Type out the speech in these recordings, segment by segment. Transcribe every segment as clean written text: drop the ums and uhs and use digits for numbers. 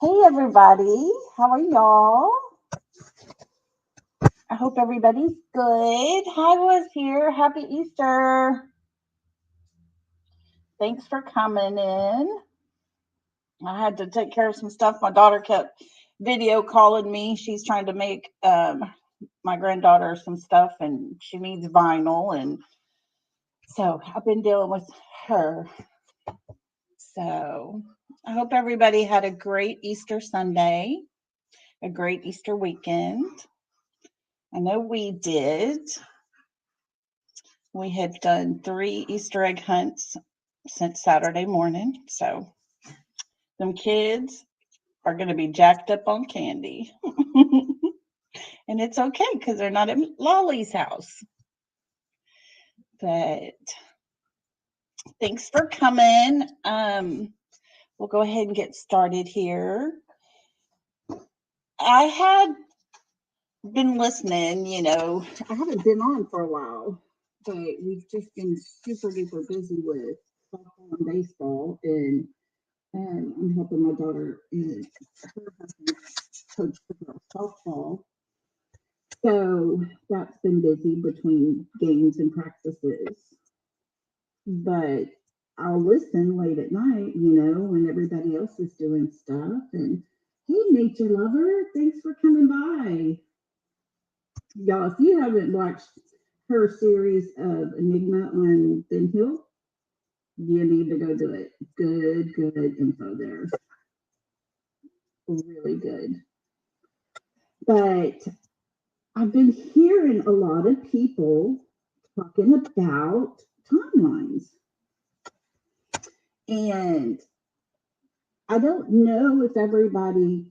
Hey everybody, how are y'all? I hope everybody's good. Hi, was here. Happy Easter. Thanks for coming in. I had to take care of some stuff. My daughter kept video calling me. She's trying to make my granddaughter some stuff and she needs vinyl. And so I've been dealing with her. So I hope everybody had a great Easter Sunday, a great Easter weekend. I know we did. We had done 3 Easter egg hunts since Saturday morning. So them kids are going to be jacked up on candy. And it's okay because they're not at Lolly's house. But thanks for coming. We'll go ahead and get started here. I had been listening, I haven't been on for a while, but we've just been super duper busy with softball and baseball, and I'm helping my daughter and her husband coach softball. So that's been busy between games and practices. But I'll listen late at night, when everybody else is doing stuff. And hey, nature lover, thanks for coming by. Y'all, if you haven't watched her series of Enigma on Ben Hill, you need to go do it. Good info there. Really good. But I've been hearing a lot of people talking about timelines. And I don't know if everybody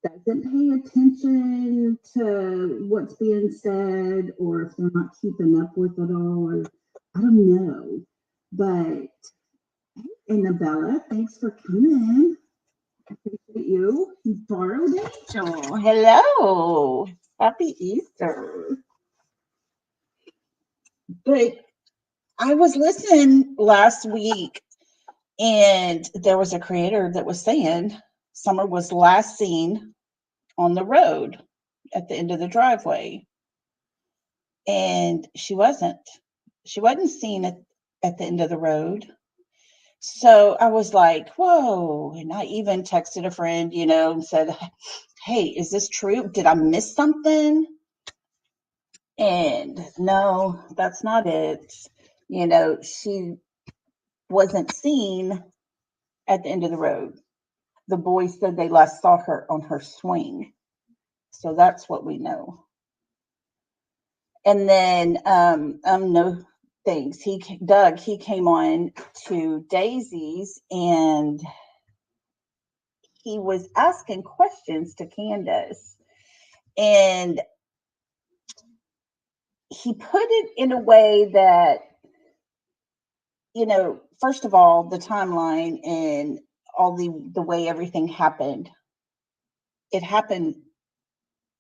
doesn't pay attention to what's being said or if they're not keeping up with it all, or I don't know. But Annabella, thanks for coming. I appreciate you. Borrowed Angel. Hello. Happy Easter. But I was listening last week and there was a creator that was saying Summer was last seen on the road at the end of the driveway. And she wasn't. She wasn't seen at the end of the road. So I was like, whoa. And I even texted a friend, and said, hey, is this true? Did I miss something? And no, that's not it. She wasn't seen at the end of the road. The boys said they last saw her on her swing. So that's what we know. And then no thanks. Doug, he came on to Daisy's and he was asking questions to Candace. And he put it in a way that, first of all, the timeline and all the way everything happened. It happened,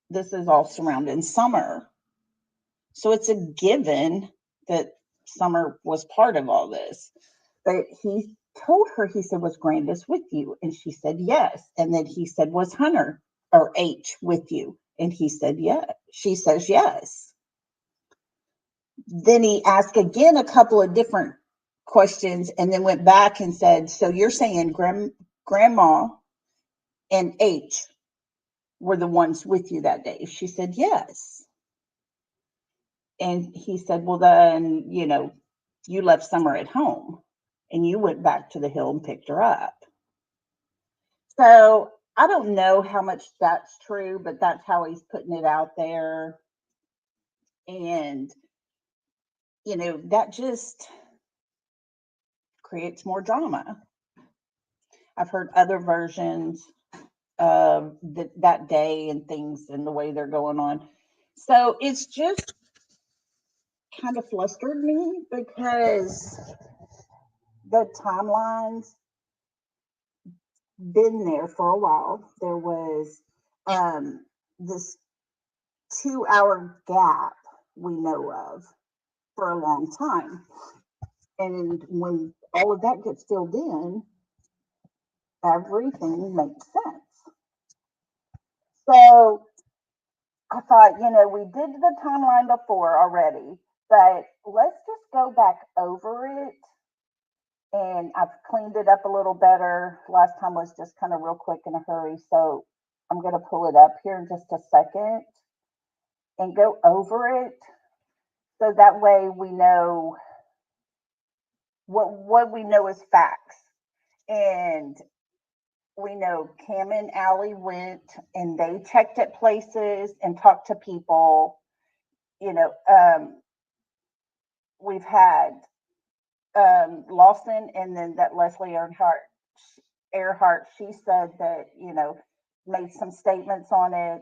this is all surrounding Summer. So it's a given that Summer was part of all this. But he told her, he said, was Grandis with you? And she said, yes. And then he said, was Hunter or H with you? And he said, yes. She says, yes. Then he asked again a couple of different questions and then went back and said, so you're saying Grandma and H were the ones with you that day? She said, yes. And he said, well, then, you left Summer at home and you went back to the hill and picked her up. So I don't know how much that's true, but that's how he's putting it out there. And, that just creates more drama. I've heard other versions of that day and things and the way they're going on. So it's just kind of flustered me because the timelines been there for a while. There was this 2-hour gap we know of for a long time. And when all of that gets filled in, everything makes sense. So I thought, we did the timeline before already, but let's just go back over it. And I've cleaned it up a little better. Last time was just kind of real quick in a hurry. So I'm going to pull it up here in just a second and go over it. So that way we know what we know is facts. And we know Cam and Allie went and they checked at places and talked to people. We've had Lawson and then that Leslie Earhart, she said that, made some statements on it.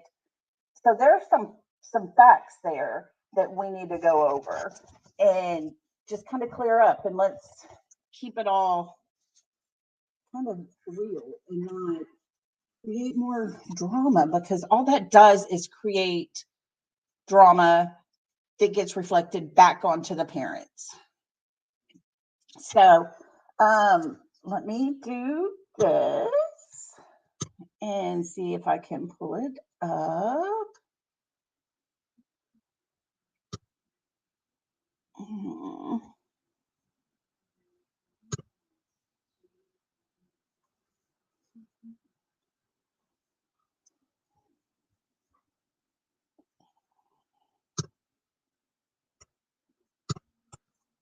So there's some facts there that we need to go over and just kind of clear up, and let's keep it all kind of real and not create more drama, because all that does is create drama that gets reflected back onto the parents. So let me do this and see if I can pull it up.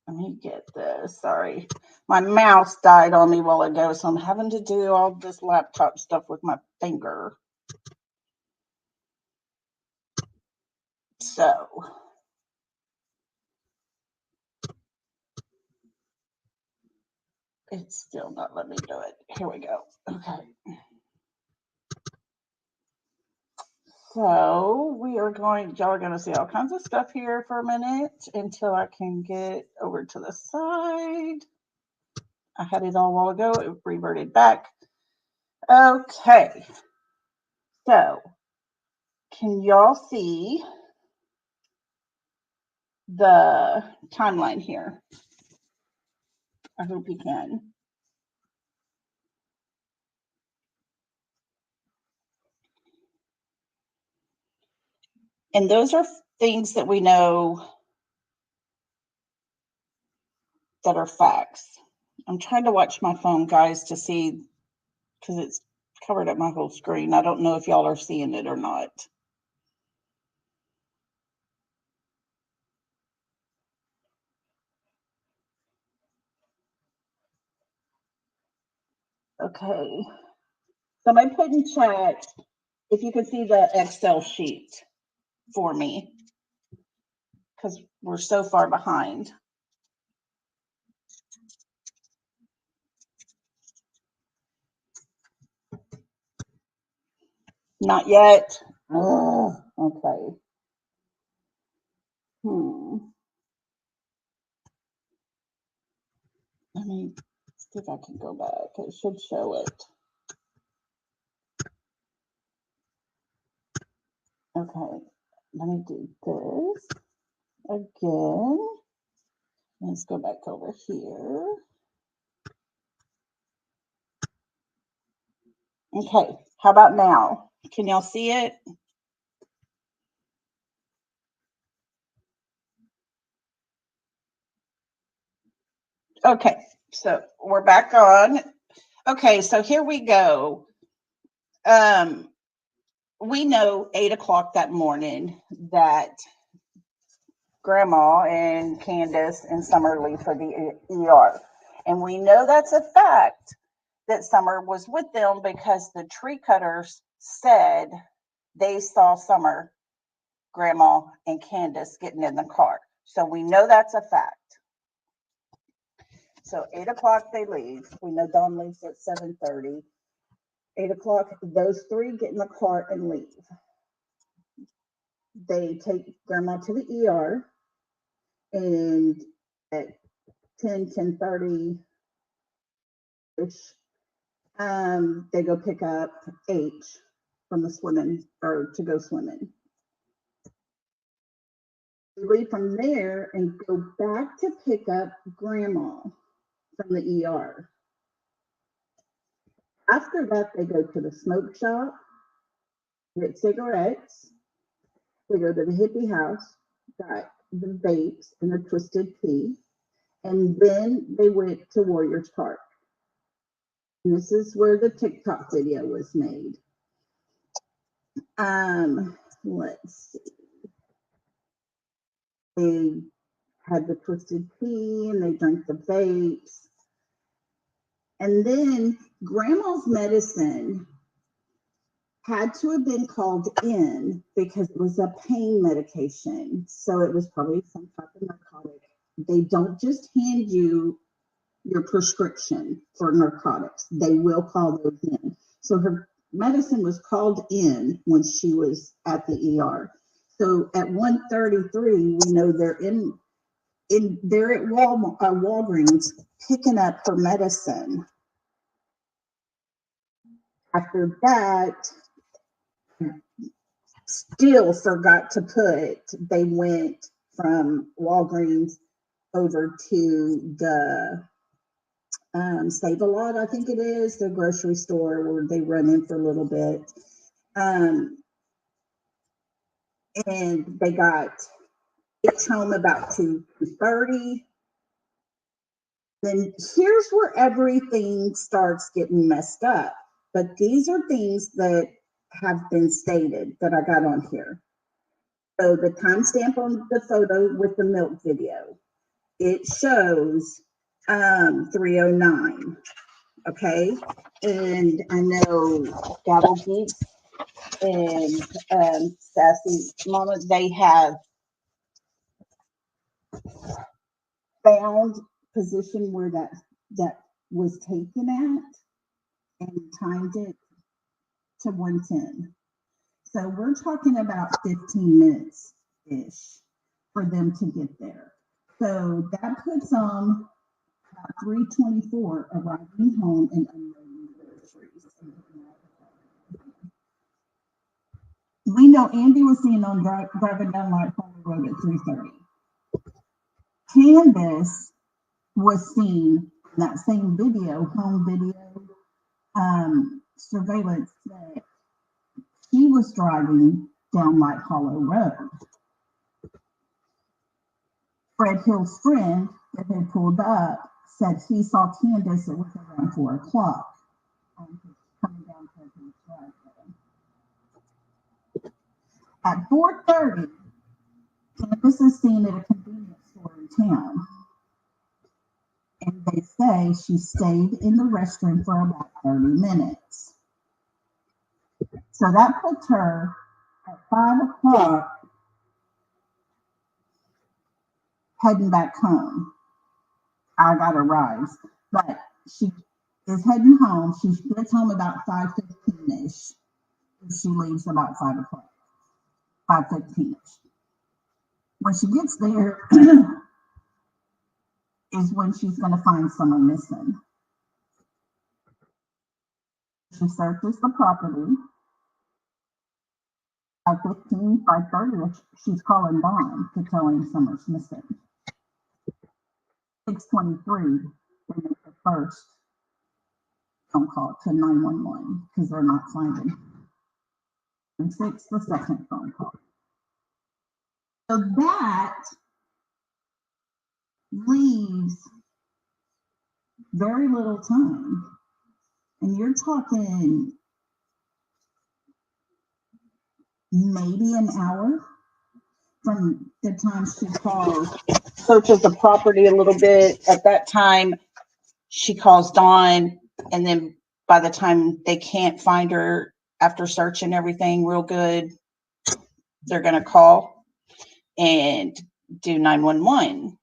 Let me get this. Sorry. My mouse died on me a while ago, so I'm having to do all this laptop stuff with my finger. So it's still not letting me do it. Here we go. Okay. So y'all are going to see all kinds of stuff here for a minute until I can get over to the side. I had it all a while ago. It reverted back. Okay. So can y'all see the timeline here? I hope you can. And those are things that we know that are facts. I'm trying to watch my phone, guys, to see, because it's covered up my whole screen. I don't know if y'all are seeing it or not. Okay. Somebody put in chat if you can see the Excel sheet for me, because we're so far behind. Not yet. Oh, okay. Let me see if I can go back. It should show it. Okay. Let me do this again. Let's go back over here. Okay. How about now? Can y'all see it? Okay. So we're back on. Okay. So here we go. We know 8 o'clock that morning that Grandma and Candace and Summer leave for the ER. And we know that's a fact that Summer was with them because the tree cutters said they saw Summer, Grandma, and Candace getting in the car. So we know that's a fact. So 8 o'clock they leave. We know Dawn leaves at 7:30. 8 o'clock, those three get in the car and leave. They take Grandma to the ER, and at 10:30 ish, they go pick up H from the swimming, or to go swimming. We leave from there and go back to pick up Grandma from the ER. After that, they go to the smoke shop, get cigarettes. They go to the hippie house, got the vapes and the twisted tea, and then they went to Warriors Park. And this is where the TikTok video was made. Let's see. They had the twisted tea and they drank the vapes. And then grandma's medicine had to have been called in because it was a pain medication. So it was probably some type of narcotic. They don't just hand you your prescription for narcotics. They will call those in. So her medicine was called in when she was at the ER. So at 1:33, we know they're they're at Walgreens picking up her medicine. After that, still forgot to put, they went from Walgreens over to the Save a Lot, I think it is, the grocery store where they run in for a little bit. And they got it's home about 2:30. Then here's where everything starts getting messed up. But these are things that have been stated that I got on here. So the timestamp on the photo with the milk video, it shows 3:09. Okay, and I know Dabble Geeks and Sassy Mama, they have found position where that was taken at and timed it to 1:10. So we're talking about 15 minutes ish for them to get there. So that puts them at 3:24 arriving home and unloading groceries. We know Andy was seen on driving down Light Farm Road at 3:30. Candace was seen in that same video, home video surveillance, that he was driving down Light Hollow Road. Fred Hill's friend that had pulled up said he saw Candace, it was around 4 o'clock, coming down President's Drive. At 4:30, Candace is seen at a convenience store in town. And they say she stayed in the restroom for about 30 minutes. So that puts her at 5 o'clock heading back home. I got arrives, but she is heading home. She gets home about 5:15-ish. She leaves about 5 o'clock, 5:15-ish. When she gets there is when she's going to find someone missing. She searches the property. At 5:30, she's calling Dawn to tell him someone's missing. 6:23, they make the first phone call to 911 because they're not finding him. And 6, the second phone call. So that leaves very little time. And you're talking maybe an hour from the time she calls, searches the property a little bit. At that time, she calls Dawn, and then by the time they can't find her after searching everything real good, they're going to call and do 911.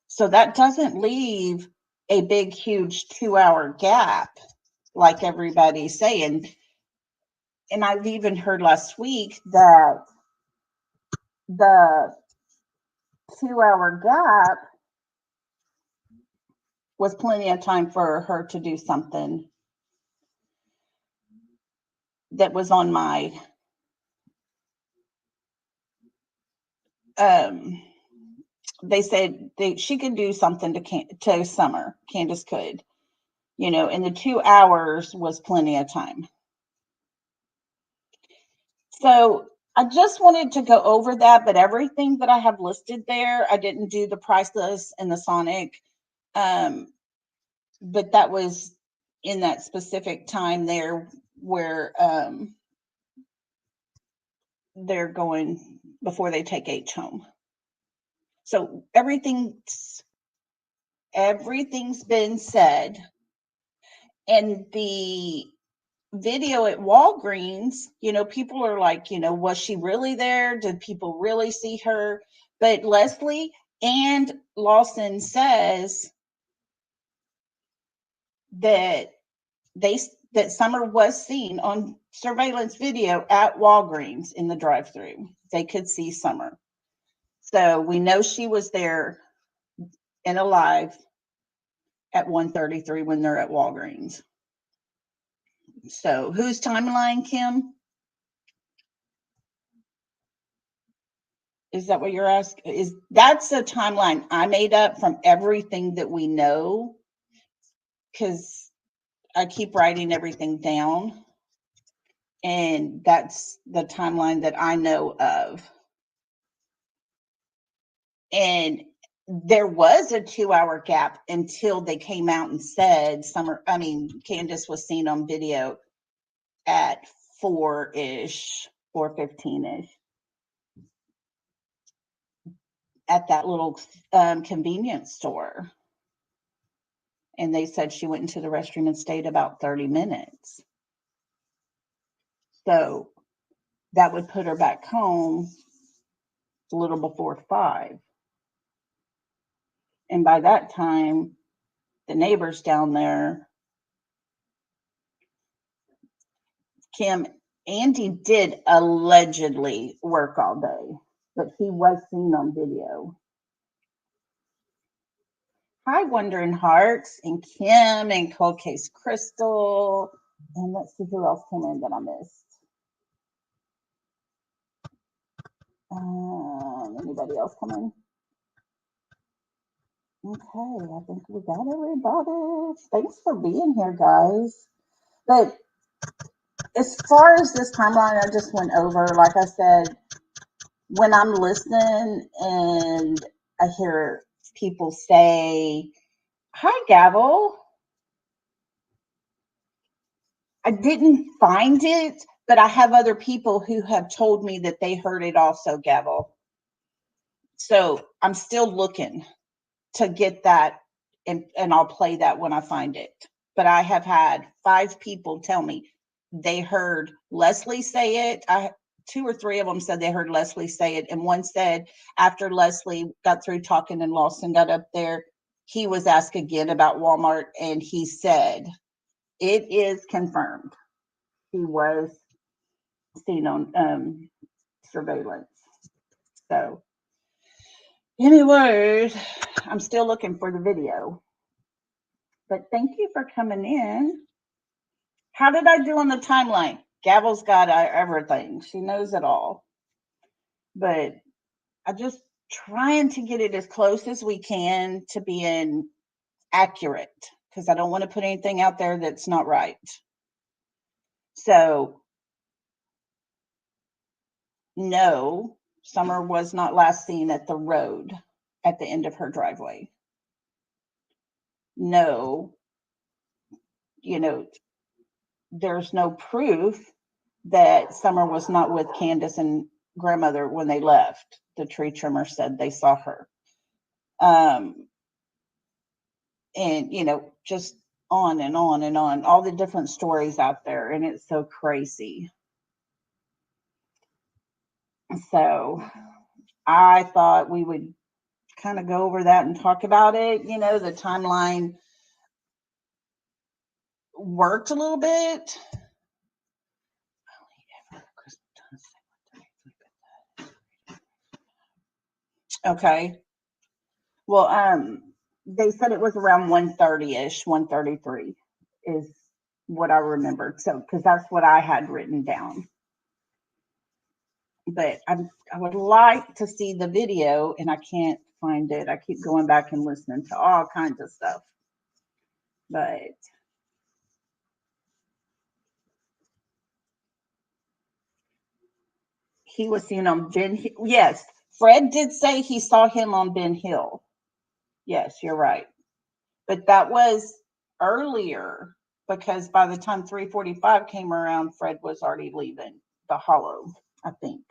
So that doesn't leave a big, huge 2-hour gap like everybody's saying. And I've even heard last week that the 2-hour gap was plenty of time for her to do something that was on my they said she could do something to Summer. Candace could. and the 2 hours was plenty of time. So I just wanted to go over that, but everything that I have listed there, I didn't do the Priceless and the Sonic. But that was in that specific time there where they're going before they take H home. So everything's been said. And the video at Walgreens, people are like, was she really there? Did people really see her? But Leslie and Lawson says that that Summer was seen on surveillance video at Walgreens in the drive-thru. They could see Summer. So we know she was there and alive at 1:33 when they're at Walgreens. So whose timeline, Kim? Is that what you're asking? That's a timeline I made up from everything that we know, because I keep writing everything down, and that's the timeline that I know of. And there was a 2-hour gap until they came out and said Candace was seen on video at 4-ish, 4:15-ish at that little convenience store. And they said she went into the restroom and stayed about 30 minutes. So that would put her back home a little before 5. And by that time, the neighbors down there, Kim, Andy did allegedly work all day, but he was seen on video. Hi, Wondering Hearts, and Kim, and Cold Case Crystal, and let's see who else came in that I missed. Anybody else come in? Okay, I think we got everybody. Thanks for being here, guys. But as far as this timeline I just went over, like I said, when I'm listening and I hear people say, "Hi, Gavel," I didn't find it, but I have other people who have told me that they heard it also, Gavel. So I'm still looking to get that, and I'll play that when I find it. But I have had 5 people tell me they heard Leslie say it. 2 or 3 of them said they heard Leslie say it, and one said after Leslie got through talking and Lawson got up there, he was asked again about Walmart, and he said it is confirmed. He was seen on surveillance. So anyways, I'm still looking for the video. But thank you for coming in. How did I do on the timeline? Gavel's got everything. She knows it all. But I'm just trying to get it as close as we can to being accurate, because I don't want to put anything out there that's not right. So, no, Summer was not last seen at the road at the end of her driveway. No, there's no proof that Summer was not with Candace and grandmother when they left. The tree trimmer said they saw her. And, just on and on and on, all the different stories out there. And it's so crazy. So I thought we would kind of go over that and talk about it. The timeline worked a little bit. Okay. Well, they said it was around 1:30-ish, 1:33 is what I remembered. So, because that's what I had written down. But I would like to see the video, and I can't find it. I keep going back and listening to all kinds of stuff. But He was seen on Ben Hill. Yes, Fred did say he saw him on Ben Hill. Yes, you're right. But that was earlier because by the time 3:45 came around, Fred was already leaving the hollow, I think.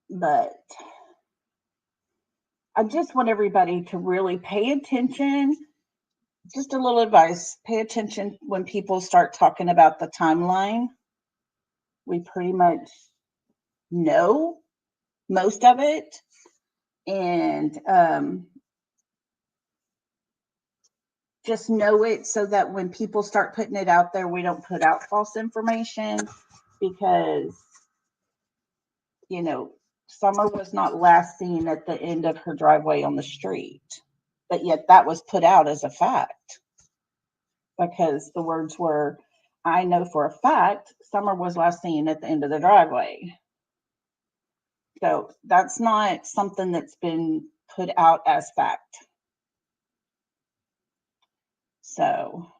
But I just want everybody to really pay attention. Just a little advice, pay attention when people start talking about the timeline. We pretty much know most of it. And just know it so that when people start putting it out there, we don't put out false information because, you know, Summer was not last seen at the end of her driveway on the street, but yet that was put out as a fact because the words were, I know for a fact Summer was last seen at the end of the driveway. So that's not something that's been put out as fact. So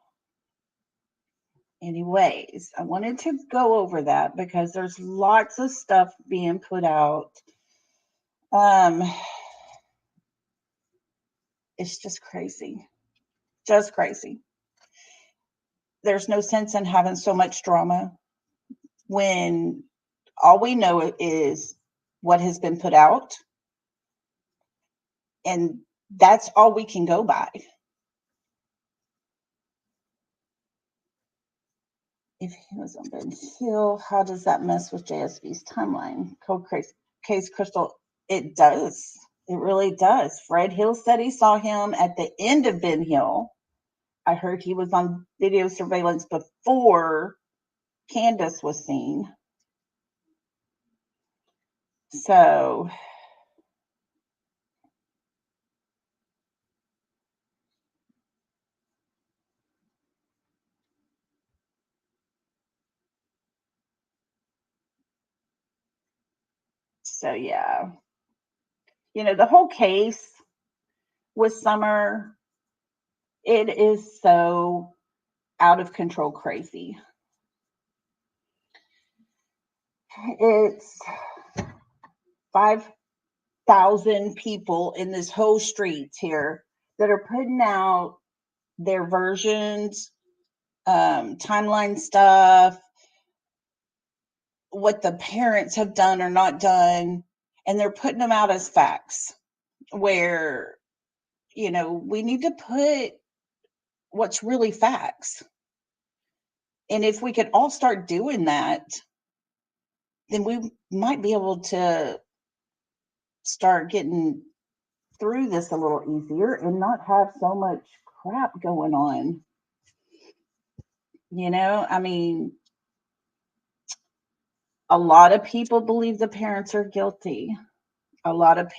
anyways, I wanted to go over that because there's lots of stuff being put out. It's just crazy. Just crazy. There's no sense in having so much drama when all we know is what has been put out. And that's all we can go by. If he was on Ben Hill, how does that mess with JSB's timeline? Cold case Crystal, it does. It really does. Fred Hill said he saw him at the end of Ben Hill. I heard he was on video surveillance before Candace was seen. So yeah. You know, the whole case with Summer, it is so out of control crazy. It's 5,000 people in this whole street here that are putting out their versions, timeline stuff, what the parents have done or not done, and they're putting them out as facts where, you know, we need to put what's really facts. And if we could all start doing that, then we might be able to start getting through this a little easier and not have so much crap going on. You know, I mean, a lot of people believe the parents are guilty. A lot of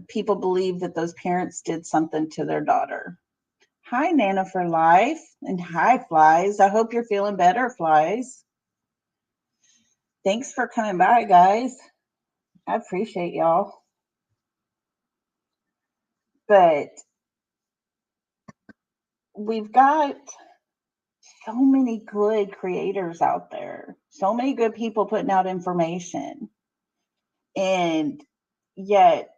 people believe that those parents did something to their daughter. Hi, Nana for Life, and hi, Flies. I hope you're feeling better, Flies. Thanks for coming by, guys. I appreciate y'all. But we've got so many good creators out there, so many good people putting out information. And yet,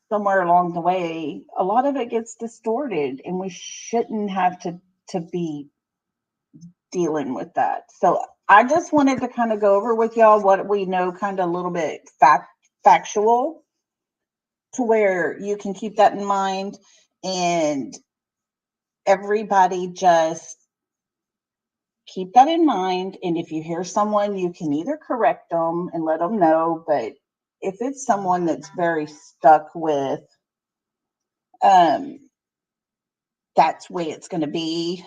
somewhere along the way, a lot of it gets distorted, and we shouldn't have to be dealing with that. So I just wanted to kind of go over with y'all what we know, kind of a little bit factual, to where you can keep that in mind, and everybody just keep that in mind. And if you hear someone, you can either correct them and let them know, but if it's someone that's very stuck with that's the way it's going to be,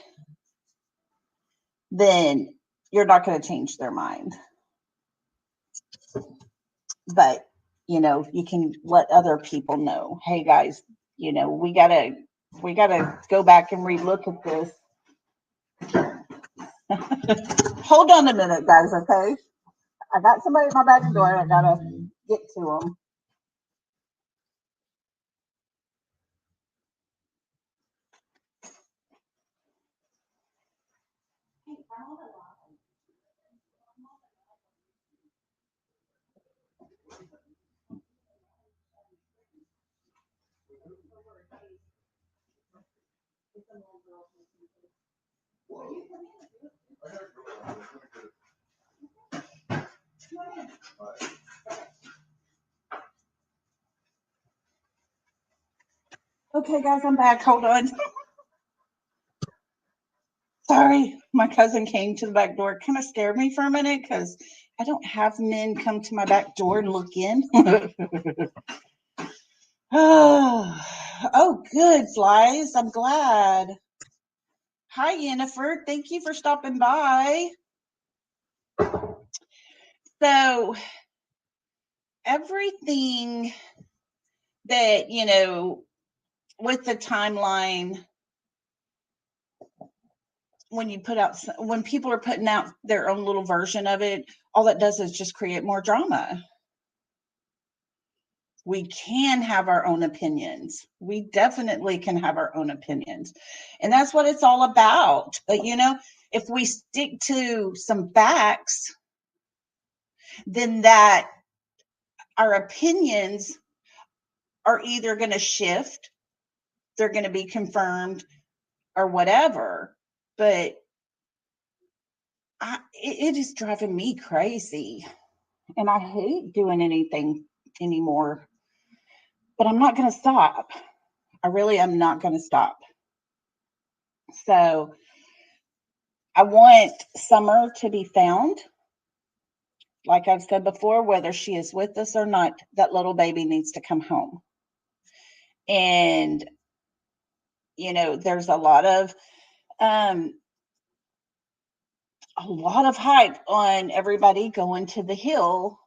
then you're not going to change their mind. But, you know, you can let other people know, hey guys, you know, we gotta go back and relook at this. Hold on a minute, guys, okay? I got somebody at my back door. I gotta get to them. Okay, guys, I'm back. Hold on. Sorry, my cousin came to the back door. It kind of scared me for a minute because I don't have men come to my back door and look in. Oh, good, Flies. I'm glad. Hi, Jennifer. Thank you for stopping by. So, everything that, with the timeline, when people are putting out their own little version of it, all that does is just create more drama. We can have our own opinions. We definitely can have our own opinions. And that's what it's all about. But, if we stick to some facts, then that our opinions are either going to shift, they're going to be confirmed, or whatever. But it is driving me crazy. And I hate doing anything anymore. But I'm not going to stop. I really am not going to stop. So I want Summer to be found. Like I've said before, whether she is with us or not, that little baby needs to come home. And, there's a lot of hype on everybody going to the Hill,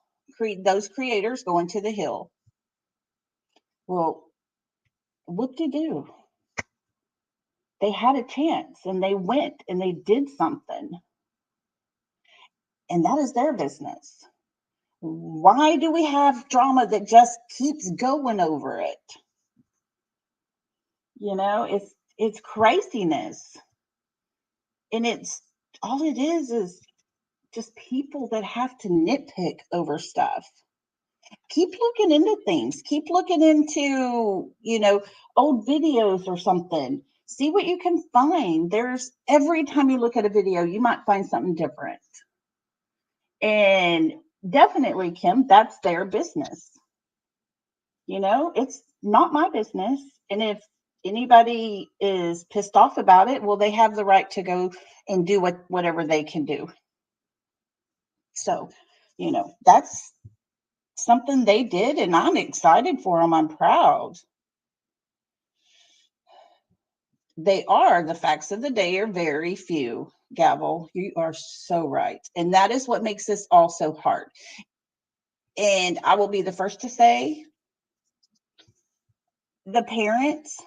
those creators going to the Hill. Well, whoop-de-doo. They had a chance and they went and they did something. And that is their business. Why do we have drama that just keeps going over it? It's craziness. And it's all it is just people that have to nitpick over stuff. Keep looking into things. Keep looking into, old videos or something. See what you can find. Every time you look at a video, you might find something different. And definitely, Kim, that's their business. It's not my business. And if anybody is pissed off about it, well, they have the right to go and do whatever they can do. So, that's something they did, and I'm excited for them. I'm proud. The facts of the day are very few. Gavel, you are so right. And that is what makes this all so hard. And I will be the first to say, the parents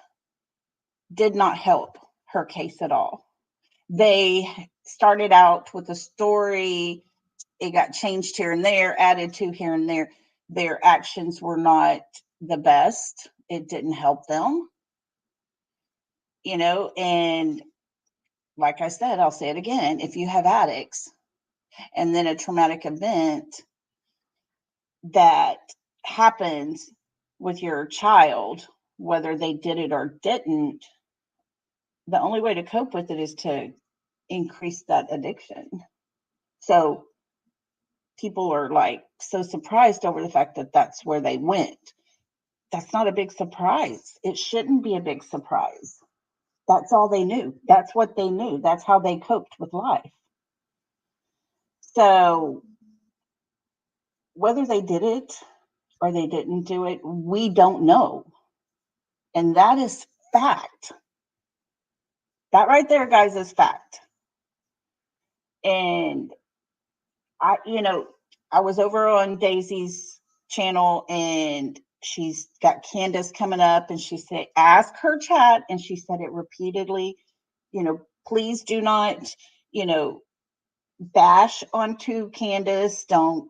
did not help her case at all. They started out with a story. It got changed here and there, added to here and there. Their actions were not the best. It didn't help them. And like I said, I'll say it again. If you have addicts and then a traumatic event that happens with your child, whether they did it or didn't, the only way to cope with it is to increase that addiction. So people are like so surprised over the fact that that's where they went. That's not a big surprise. It shouldn't be a big surprise. That's all they knew. That's what they knew. That's how they coped with life. So whether they did it or they didn't do it, we don't know. And that is fact. That right there, guys, is fact. And I was over on Daisy's channel and she's got Candace coming up and she said, ask her chat. And she said it repeatedly, please do not, bash onto Candace. Don't,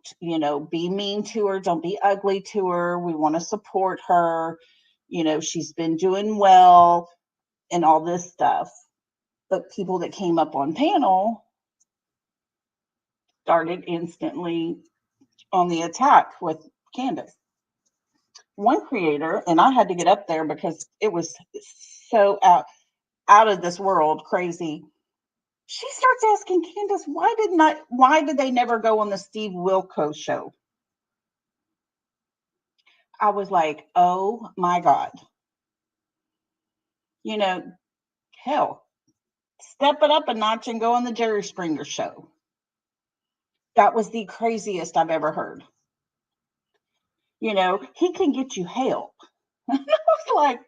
be mean to her. Don't be ugly to her. We want to support her. She's been doing well and all this stuff. But people that came up on panel started instantly on the attack with Candace. One creator, and I had to get up there because it was so out of this world crazy. She starts asking Candace, why did they never go on the Steve Wilkos show? I was like, oh my God. You know, hell, step it up a notch and go on the Jerry Springer show. That was the craziest I've ever heard. You know, he can get you help. I was like,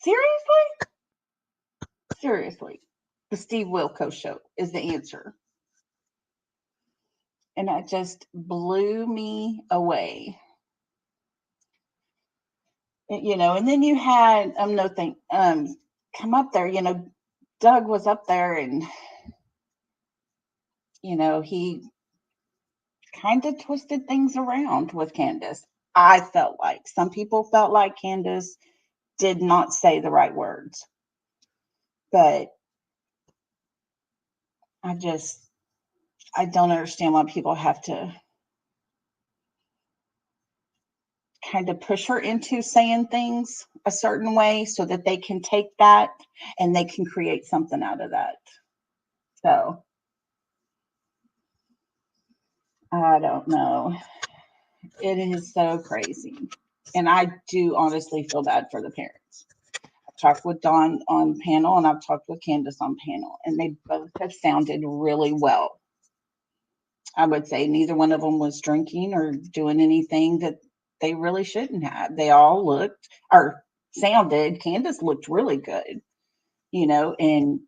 seriously? Seriously. The Steve Wilkos show is the answer. And that just blew me away. You know, and then you had come up there, you know, Doug was up there and you know, he kind of twisted things around with Candace. I felt like some people felt like Candace did not say the right words. But I don't understand why people have to kind of push her into saying things a certain way so that they can take that and they can create something out of that. So I don't know. It is so crazy. And I do honestly feel bad for the parents. I've talked with Dawn on panel and I've talked with Candace on panel, and they both have sounded really well. I would say neither one of them was drinking or doing anything that they really shouldn't have. They all looked or sounded, Candace looked really good, you know, and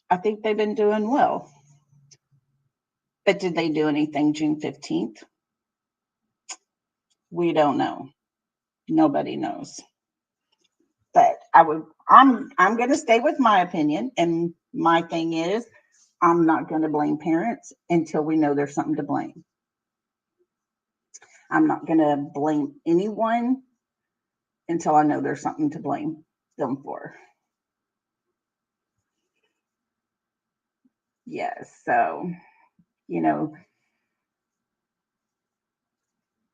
I think they've been doing well. But did they do anything June 15th? We don't know. Nobody knows. But I'm going to stay with my opinion, and my thing is I'm not going to blame parents until we know there's something to blame. I'm not going to blame anyone until I know there's something to blame them for. Yes. So, you know,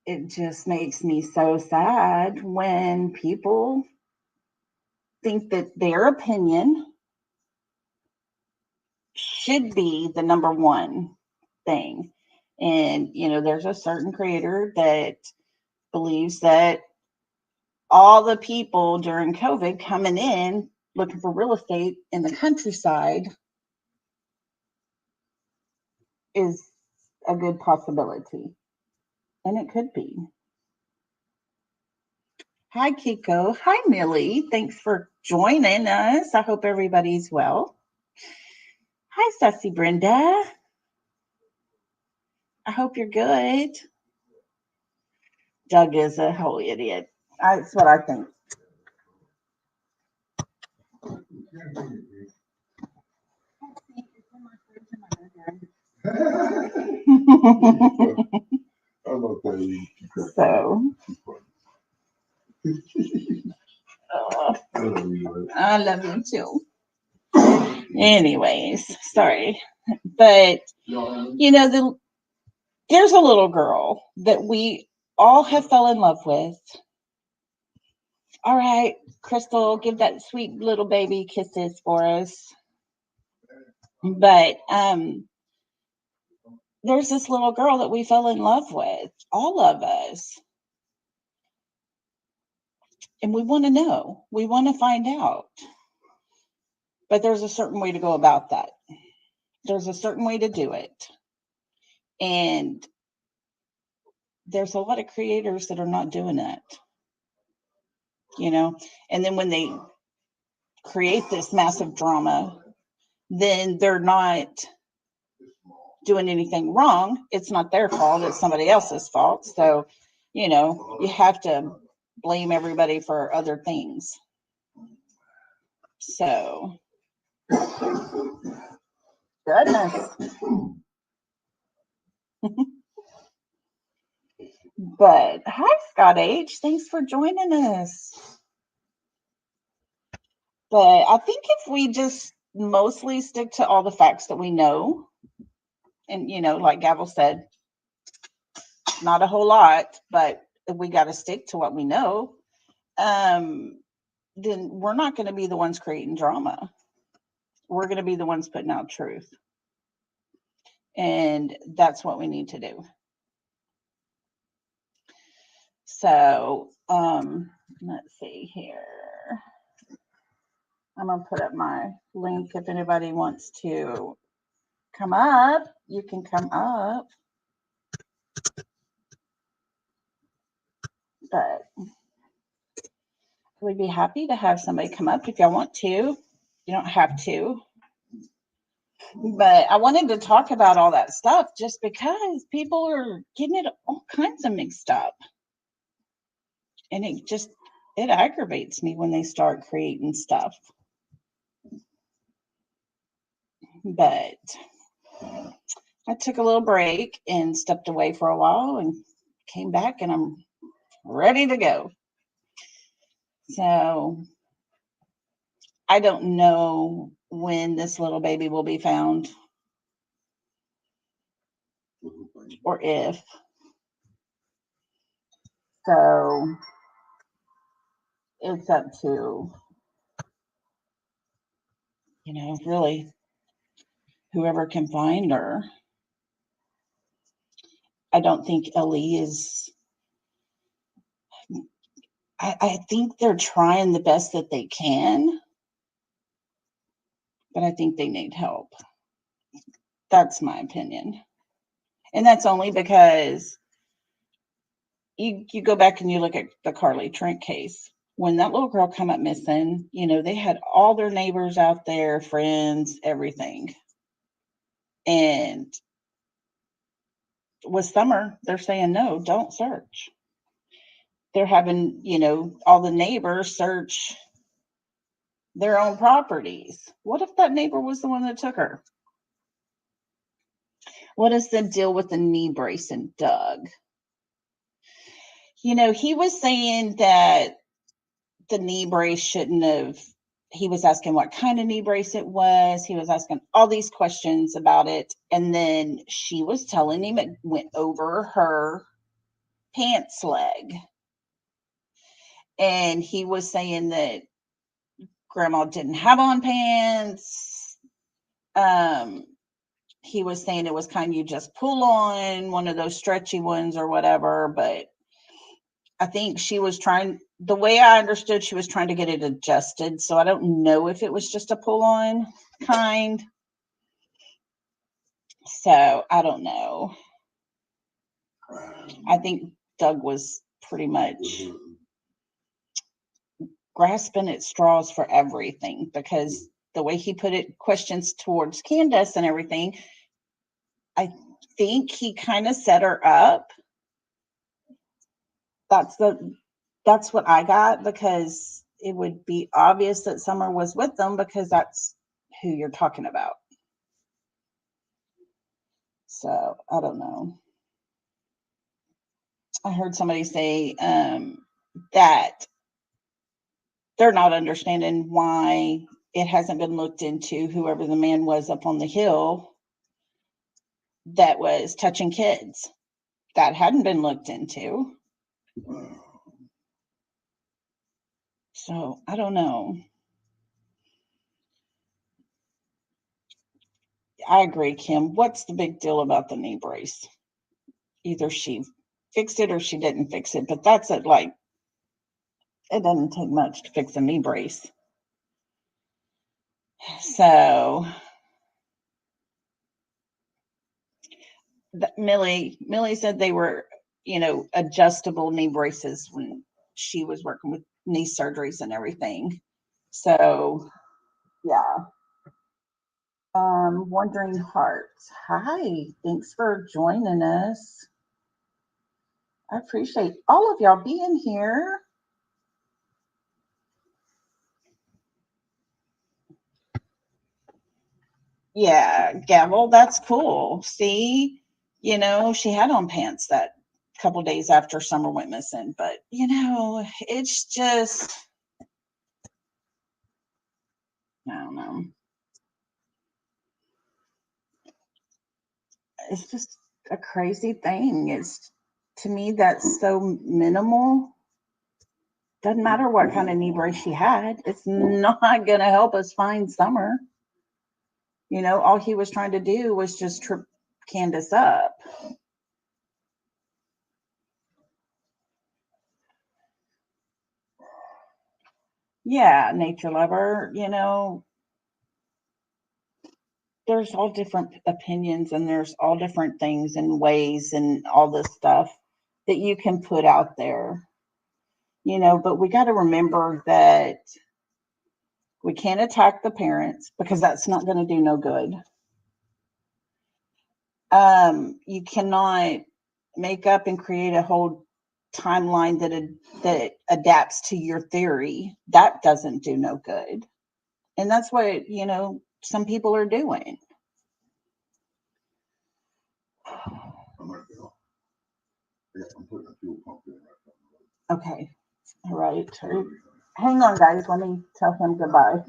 it just makes me so sad when people think that their opinion should be the number one thing. And, you know, there's a certain creator that believes that all the people during COVID coming in looking for real estate in the countryside is a good possibility. And it could be. Hi, Kiko. Hi, Millie. Thanks for joining us. I hope everybody's well. Hi, Sassy Brenda. I hope you're good. Doug is a whole idiot. That's what I think. So, I love you too. Anyways, sorry. But, you know, there's a little girl that we all have fell in love with. All right, Crystal, give that sweet little baby kisses for us. But there's this little girl that we fell in love with, all of us. And we want to know, we want to find out. But there's a certain way to go about that. There's a certain way to do it. And there's a lot of creators that are not doing that, you know. And then when they create this massive drama, then they're not doing anything wrong. It's not their fault, it's somebody else's fault. So, you know, you have to blame everybody for other things. So, goodness. But hi, Scott H. Thanks for joining us. But I think if we just mostly stick to all the facts that we know, and, like Gavel said, not a whole lot, but we got to stick to what we know, then we're not going to be the ones creating drama. We're going to be the ones putting out truth. And that's what we need to do. So, let's see here. I'm going to put up my link. If anybody wants to come up, you can come up. But we'd be happy to have somebody come up if y'all want to. You don't have to. But I wanted to talk about all that stuff just because people are getting it all kinds of mixed up. And it aggravates me when they start creating stuff. But I took a little break and stepped away for a while and came back, and I'm ready to go. So I don't know when this little baby will be found or if. So it's up to, really whoever can find her. I don't think Ellie is. I think they're trying the best that they can, but I think they need help. That's my opinion. And that's only because you go back and you look at the Carly Trent case. When that little girl come up missing, they had all their neighbors out there, friends, everything. And with Summer, they're saying, no, don't search. They're having, all the neighbors search their own properties. What if that neighbor was the one that took her? What is the deal with the knee brace and Doug? He was saying that the knee brace shouldn't have. He was asking what kind of knee brace it was. He was asking all these questions about it. And then she was telling him it went over her pants leg. And he was saying that grandma didn't have on pants. He was saying it was kind of you just pull on one of those stretchy ones or whatever. But I think she was trying, the way I understood, she was trying to get it adjusted. So I don't know if it was just a pull on kind. So I don't know. I think Doug was pretty much grasping at straws for everything, because the way he put it, questions towards Candace and everything, I think he kind of set her up. That's what I got, because it would be obvious that Summer was with them, because that's who you're talking about. So I don't know. I heard somebody say that they're not understanding why it hasn't been looked into, whoever the man was up on the hill that was touching kids. That hadn't been looked into. So I don't know. I agree, Kim. What's the big deal about the knee brace? Either she fixed it or she didn't fix it. But that's it. Like, it doesn't take much to fix a knee brace. So Millie said they were, adjustable knee braces when she was working with knee surgeries and everything. So, yeah. Wandering Hearts. Hi, thanks for joining us. I appreciate all of y'all being here. Yeah, Gavel, that's cool. See, she had on pants that couple days after Summer went missing, but it's just, I don't know. it's just a crazy thing. It's, to me, that's so minimal. Doesn't matter what kind of knee brace she had. It's not going to help us find Summer. All he was trying to do was just trip Candace up. Yeah, nature lover, there's all different opinions and there's all different things and ways and all this stuff that you can put out there, but we got to remember that we can't attack the parents because that's not going to do no good. You cannot make up and create a whole timeline that adapts to your theory. That doesn't do no good. And that's what, some people are doing. Okay. All right. Hang on, guys. Let me tell him goodbye.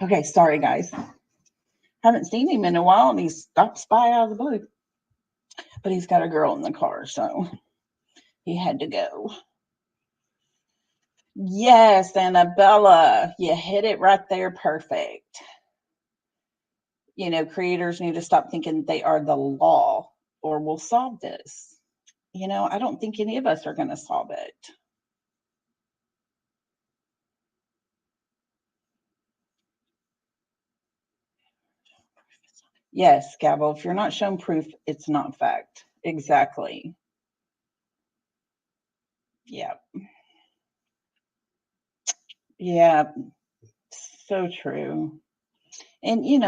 Okay, sorry, guys. Haven't seen him in a while, and he stops by out of the blue. But he's got a girl in the car, so he had to go. Yes, Annabella, you hit it right there. Perfect. Creators need to stop thinking they are the law or will solve this. I don't think any of us are going to solve it. Yes, Gabble, if you're not shown proof, it's not fact. Exactly. Yeah. Yeah. So true. And, we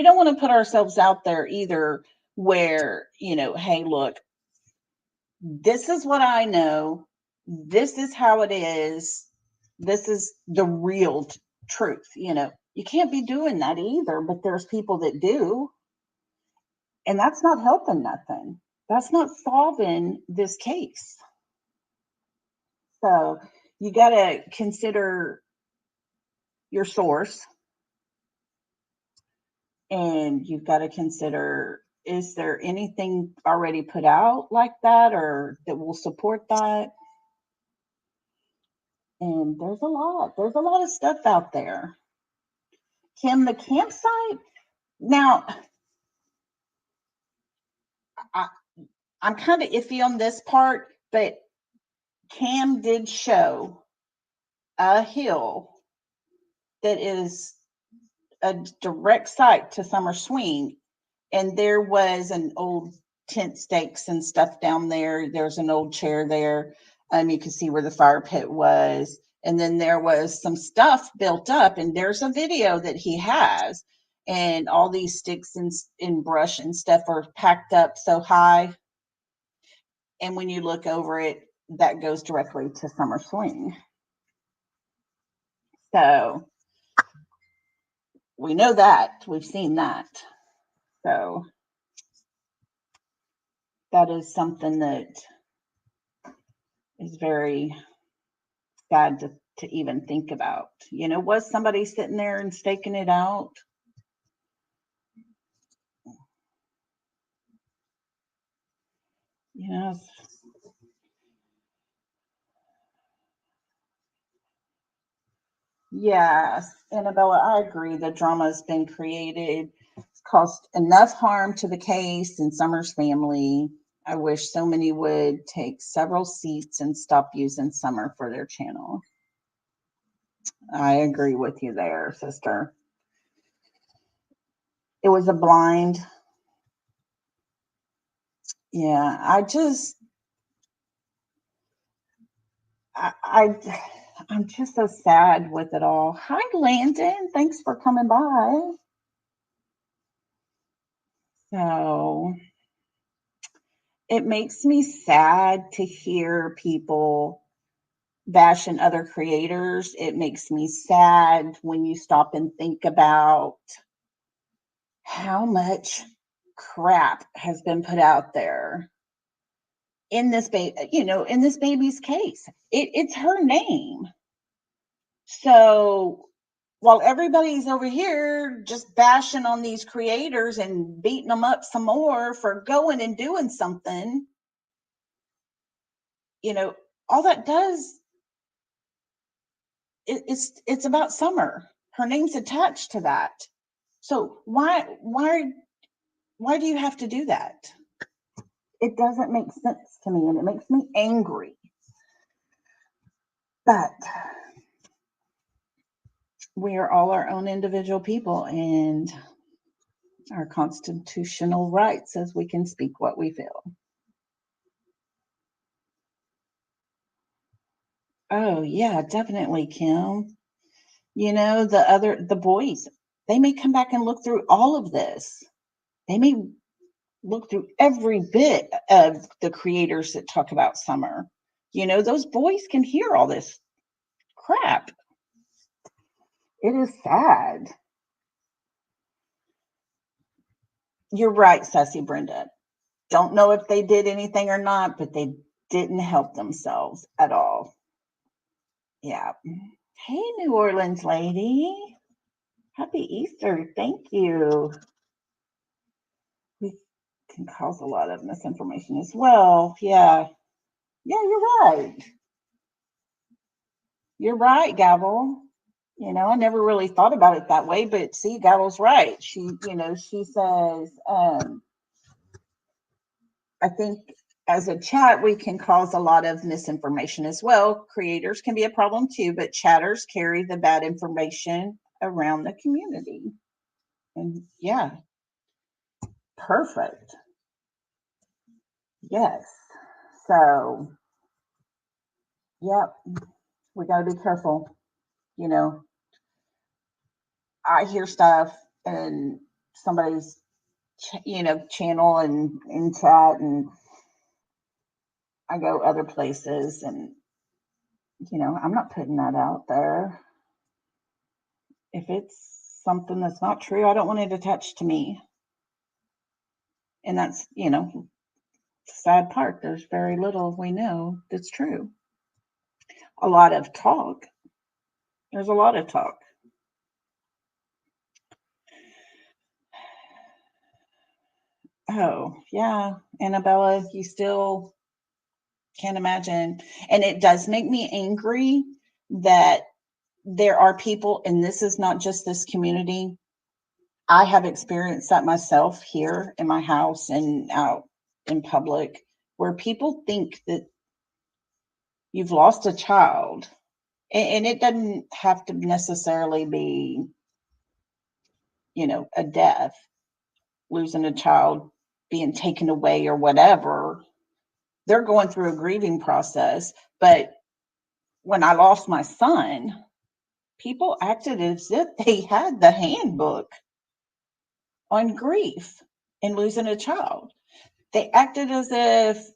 don't want to put ourselves out there either where, hey, look, this is what I know. This is how it is. This is the real truth. You can't be doing that either, but there's people that do. And that's not helping nothing. That's not solving this case. So you got to consider your source, and you've got to consider, is there anything already put out like that or that will support that? And there's a lot of stuff out there. Kim, the campsite, now I'm kind of iffy on this part, but Cam did show a hill that is a direct site to Summer Swing, and there was an old tent stakes and stuff down there. There's an old chair there. You can see where the fire pit was, and then there was some stuff built up, and there's a video that he has, and all these sticks and brush and stuff are packed up so high, and when you look over it, that goes directly to Summer Swing. So we know that. We've seen that. So that is something that is very sad to even think about. Was somebody sitting there and staking it out? Yes. Yes, Annabella, I agree. The drama has been created. It's caused enough harm to the case and Summer's family. I wish so many would take several seats and stop using Summer for their channel. I agree with you there, sister. It was a blind. Yeah, I'm just so sad with it all. Hi, Landon. Thanks for coming by. So it makes me sad to hear people bashing other creators. It makes me sad when you stop and think about how much crap has been put out there in this in this baby's case. It's her name. So while everybody's over here just bashing on these creators and beating them up some more for going and doing something, all that does, it's about Summer. Her name's attached to that. So why do you have to do that? It doesn't make sense to me, and it makes me angry. But we are all our own individual people, and our constitutional right says we can speak what we feel. Oh yeah, definitely, Kim. The boys, they may come back and look through all of this. They may look through every bit of the creators that talk about Summer. Those boys can hear all this crap. It is sad. You're right, Sassy Brenda. Don't know if they did anything or not, but they didn't help themselves at all. Yeah. Hey, New Orleans lady. Happy Easter. Thank you. We can cause a lot of misinformation as well. Yeah. Yeah, you're right. You're right, Gavel. I never really thought about it that way, but see, Gavel's right. She says, I think as a chat, we can cause a lot of misinformation as well. Creators can be a problem too, but chatters carry the bad information around the community. And yeah, perfect. Yes. So, yep, we got to be careful. You know, I hear stuff and somebody's, channel and in chat, and I go other places, and I'm not putting that out there. If it's something that's not true, I don't want it attached to me. And that's, the sad part. There's very little we know that's true. A lot of talk. There's a lot of talk. Oh, yeah. Annabella, you still can't imagine. And it does make me angry that there are people, and this is not just this community. I have experienced that myself here in my house and out in public, where people think that you've lost a child, and it doesn't have to necessarily be, a death, losing a child, being taken away or whatever. They're going through a grieving process. But when I lost my son, people acted as if they had the handbook on grief and losing a child. They acted as if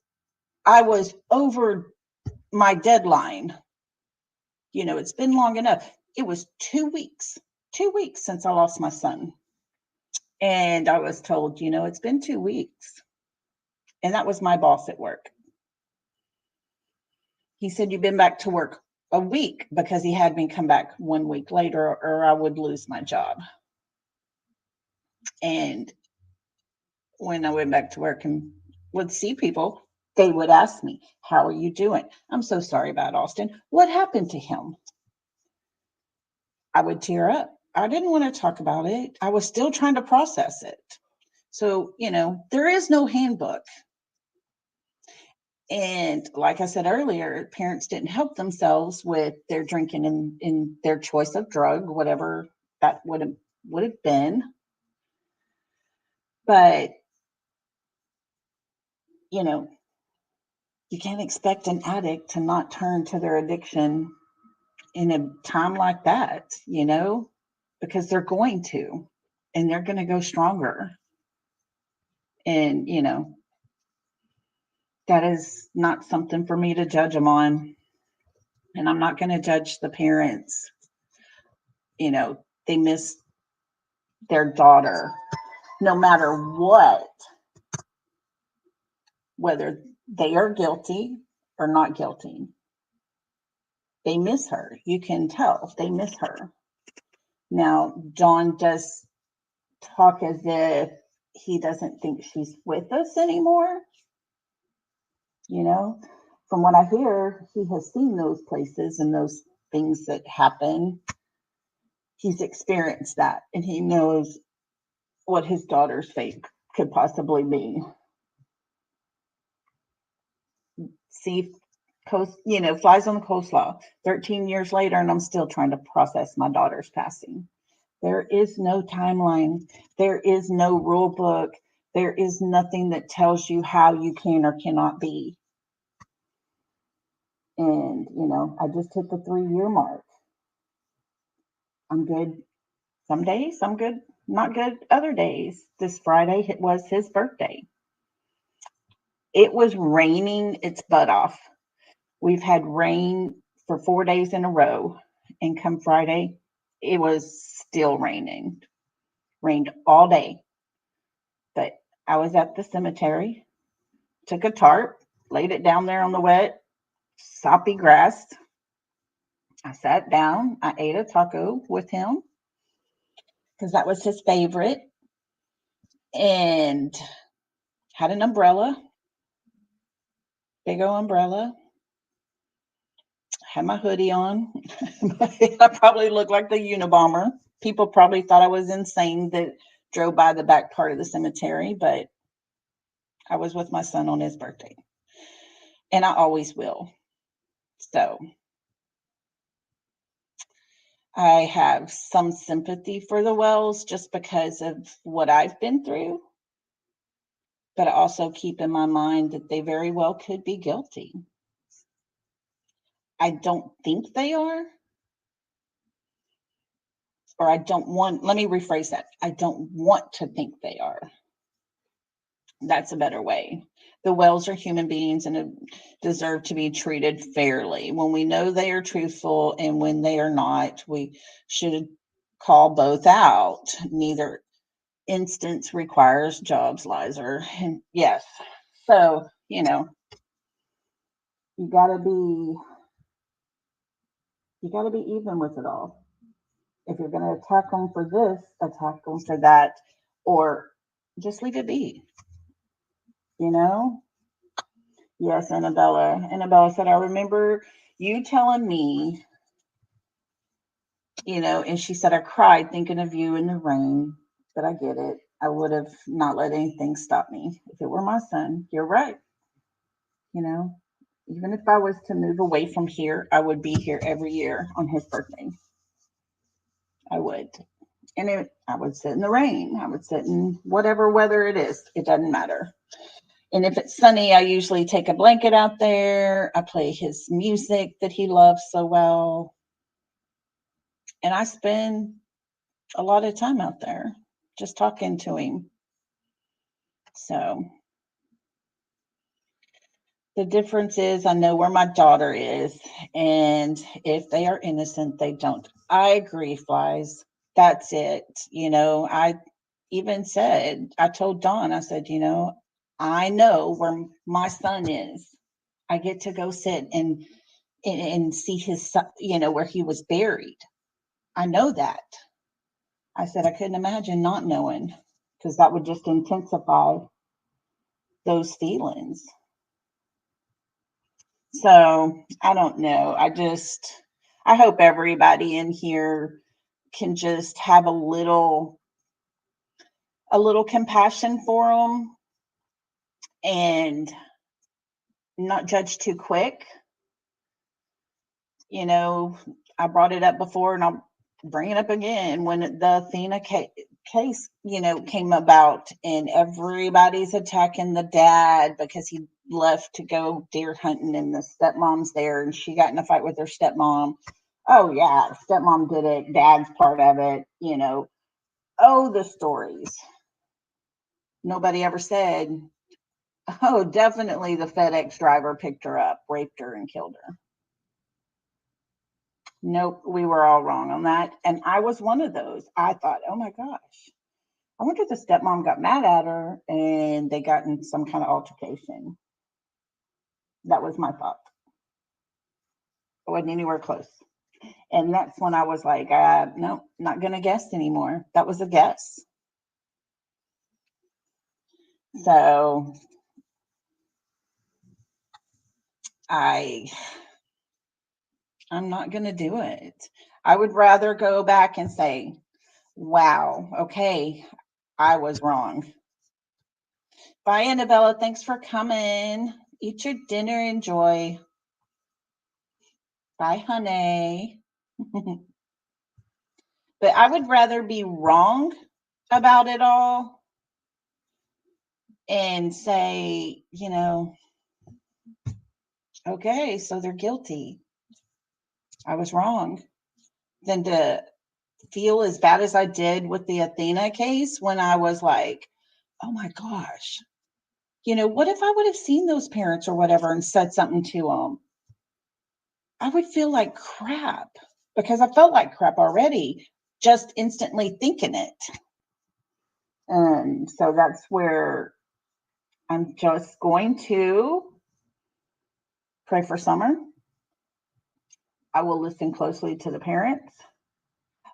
I was over my deadline. It's been long enough. It was 2 weeks since I lost my son. And I was told, it's been 2 weeks. And that was my boss at work. He said, you've been back to work a week, because he had me come back 1 week later or I would lose my job. And when I went back to work and would see people, they would ask me, how are you doing? I'm so sorry about Austin. What happened to him? I would tear up. I didn't want to talk about it. I was still trying to process it. So, there is no handbook. And like I said earlier, parents didn't help themselves with their drinking and in their choice of drug, whatever that would have been. But, you can't expect an addict to not turn to their addiction in a time like that, because they're going to, and they're going to go stronger. And, that is not something for me to judge them on. And I'm not going to judge the parents. They miss their daughter no matter what, whether they are guilty or not guilty. They miss her. You can tell they miss her. Now, John does talk as if he doesn't think she's with us anymore. From what I hear, he has seen those places and those things that happen. He's experienced that, and he knows what his daughter's fate could possibly be. See, flies on the coleslaw. 13 years later, and I'm still trying to process my daughter's passing. There is no timeline. There is no rule book. There is nothing that tells you how you can or cannot be. And, I just hit the 3-year mark. I'm good some days, I'm good, not good other days. This Friday was his birthday. It was raining its butt off. We've had rain for 4 days in a row. And come Friday, it was still raining. Rained all day. But I was at the cemetery, took a tarp, laid it down there on the wet, soppy grass. I sat down. I ate a taco with him because that was his favorite. And had an umbrella, big old umbrella. Had my hoodie on. I probably looked like the Unabomber. People probably thought I was insane that drove by the back part of the cemetery, but I was with my son on his birthday. And I always will. So I have some sympathy for the Wells just because of what I've been through. But I also keep in my mind that they very well could be guilty. I don't think they are. Or let me rephrase that. I don't want to think they are. That's a better way. The Wells are human beings and deserve to be treated fairly. When we know they are truthful and when they are not, we should call both out. Neither instance requires jobs, Lizer. And yes. So, you gotta be even with it all. If you're gonna attack them for this, attack them for that, or just leave it be. Yes, Annabella. Annabella said, I remember you telling me, and she said, I cried thinking of you in the rain, but I get it. I would have not let anything stop me. If it were my son, you're right. Even if I was to move away from here, I would be here every year on his birthday. I would. And I would sit in the rain. I would sit in whatever weather it is. It doesn't matter. And if it's sunny, I usually take a blanket out there. I play his music that he loves so well. And I spend a lot of time out there just talking to him. So the difference is I know where my daughter is. And if they are innocent, they don't. I agree, Flies. That's it. I even said, I told Dawn, I said, I know where my son is. I get to go sit and see his son, where he was buried. I know that. I said I couldn't imagine not knowing, because that would just intensify those feelings. So I don't know. I hope everybody in here can just have a little compassion for them and not judge too quick. I brought it up before and I'll bring it up again. When the Athena case, came about and everybody's attacking the dad because he left to go deer hunting and the stepmom's there and she got in a fight with her stepmom. Oh yeah, stepmom did it. Dad's part of it, Oh, the stories. Nobody ever said, oh, definitely the FedEx driver picked her up, raped her, and killed her. Nope, we were all wrong on that. And I was one of those. I thought, oh my gosh, I wonder if the stepmom got mad at her and they got in some kind of altercation. That was my thought. I wasn't anywhere close. And that's when I was like, no, not going to guess anymore. That was a guess. So I'm not going to do it. I would rather go back and say, wow, okay, I was wrong. Bye, Annabella. Thanks for coming. Eat your dinner. Enjoy. Bye, honey. But I would rather be wrong about it all and say, okay, so they're guilty. I was wrong. Than to feel as bad as I did with the Athena case when I was like, oh my gosh, what if I would have seen those parents or whatever and said something to them? I would feel like crap because I felt like crap already, just instantly thinking it. And so that's where I'm just going to pray for Summer. I will listen closely to the parents.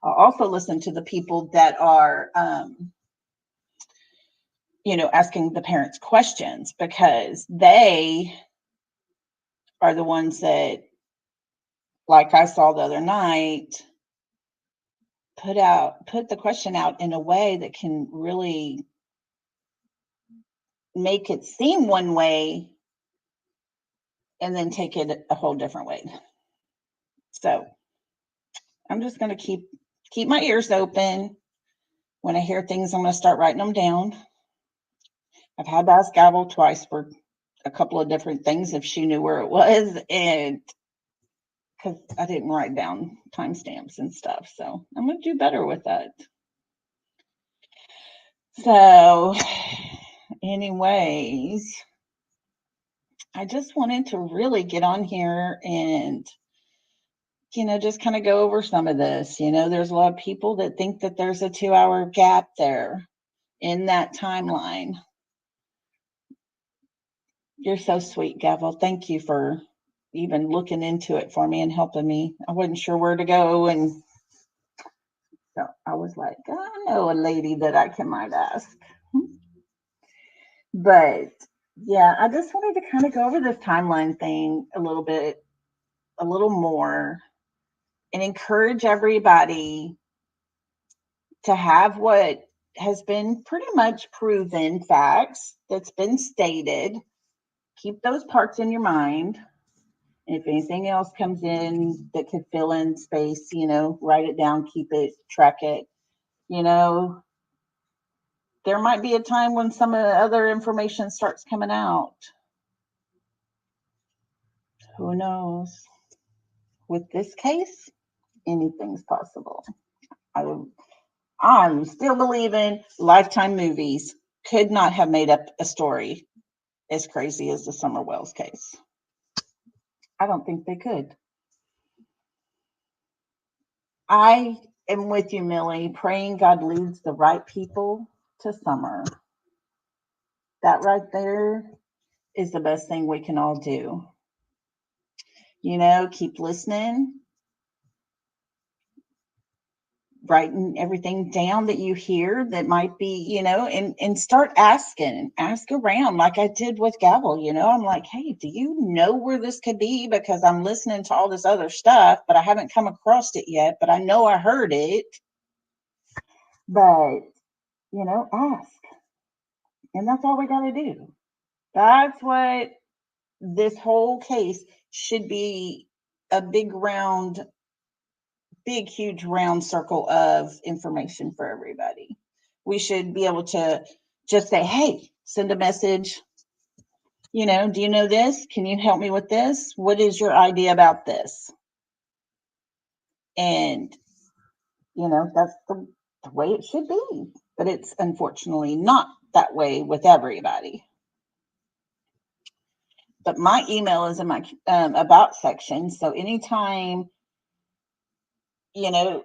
I'll also listen to the people that are, asking the parents questions because they are the ones that, like I saw the other night, put the question out in a way that can really make it seem one way and then take it a whole different way. So I'm just going to keep my ears open. When I hear things, I'm going to start writing them down. I've had to ask Gavel twice for a couple of different things if she knew where it was, and because I didn't write down timestamps and stuff. So I'm going to do better with that. So anyways, I just wanted to really get on here and, just kind of go over some of this. There's a lot of people that think that there's a 2-hour gap there in that timeline. You're so sweet, Gavel. Thank you for even looking into it for me and helping me. I wasn't sure where to go. And so I was like, I know a lady that I might ask. But yeah, I just wanted to kind of go over this timeline thing a little more, and encourage everybody to have what has been pretty much proven facts that's been stated. Keep those parts in your mind. And if anything else comes in that could fill in space, write it down, keep it, track it. There might be a time when some of the other information starts coming out. Who knows? With this case, anything's possible. I'm still believing Lifetime Movies could not have made up a story as crazy as the Summer Wells case. I don't think they could. I am with you, Millie, praying God leads the right people to Summer. That right there is the best thing we can all do. Keep listening, writing everything down that you hear that might be, and start ask around like I did with Gavel. I'm like, hey, do you know where this could be? Because I'm listening to all this other stuff, but I haven't come across it yet, but I know I heard it. But, ask. And that's all we got to do. That's what this whole case should be, a big, huge round circle of information for everybody. We should be able to just say, hey, send a message. Do you know this? Can you help me with this? What is your idea about this? And, that's the way it should be. But it's unfortunately not that way with everybody. But my email is in my about section. So anytime, you know,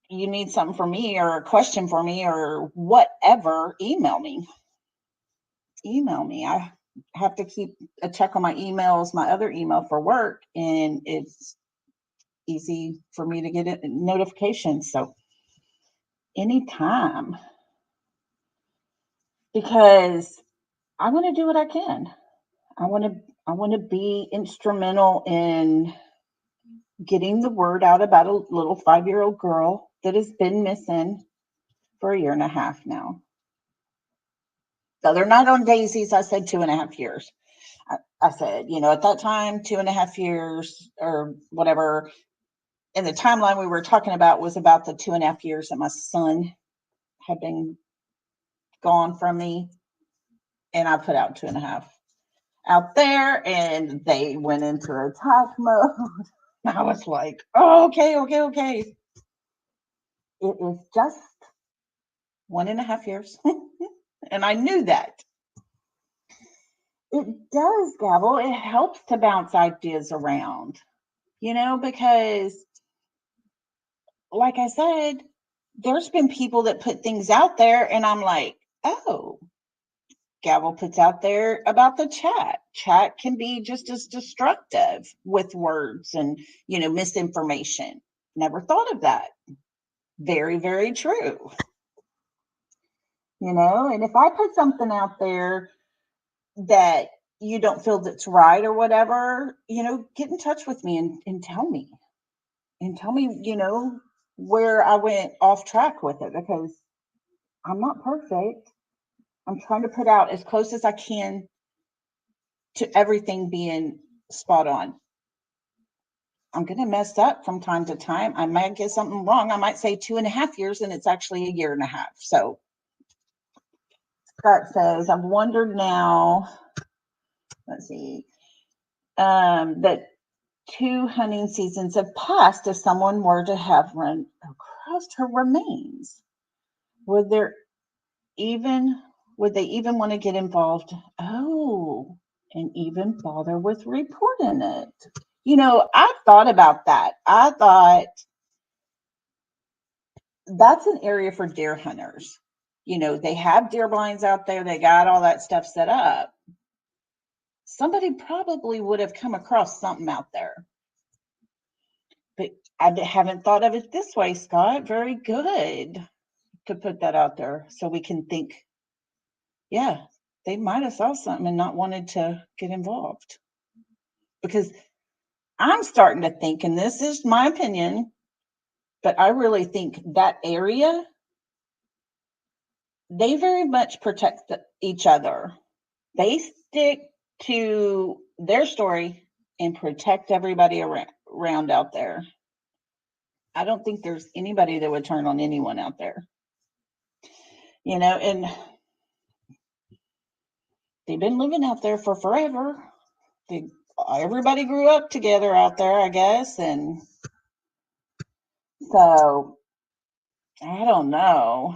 you need something from me or a question for me or whatever, email me. Email me. I have to keep a check on my emails, my other email for work, and it's easy for me to get it notifications. So anytime, because I want to do what I can. I want to be instrumental in getting the word out about a little 5-year-old girl that has been missing for a year and a half now. So they're not on daisies. I said 2.5 years. I said, at that time, 2.5 years or whatever. And the timeline we were talking about was about the 2.5 years that my son had been gone from me. And I put out 2.5 out there, and they went into attack mode. I was like, oh, okay. It is just 1.5 years. And I knew that. It does, Gavel. It helps to bounce ideas around, because like I said, there's been people that put things out there and I'm like, oh, Gavel puts out there about the chat. Chat can be just as destructive with words and, misinformation. Never thought of that. Very, very true. And if I put something out there that you don't feel that's right or whatever, get in touch with me and tell me. And tell me, where I went off track with it, because I'm not perfect. I'm trying to put out as close as I can to everything being spot on. I'm going to mess up from time to time. I might get something wrong. I might say 2.5 years and it's actually a year and a half. So Scott says, I've wondered now, let's see, that 2 hunting seasons have passed. If someone were to have run across her remains, would they even want to get involved? Oh, and even bother with reporting it. I thought about that. I thought that's an area for deer hunters. They have deer blinds out there. They got all that stuff set up. Somebody probably would have come across something out there. But I haven't thought of it this way, Scott. Very good to put that out there so we can think, yeah, they might have saw something and not wanted to get involved. Because I'm starting to think, and this is my opinion, but I really think that area, they very much protect each other. They stick to their story and protect everybody around out there. I don't think there's anybody that would turn on anyone out there. And they've been living out there for forever. Everybody grew up together out there, I guess. And so, I don't know.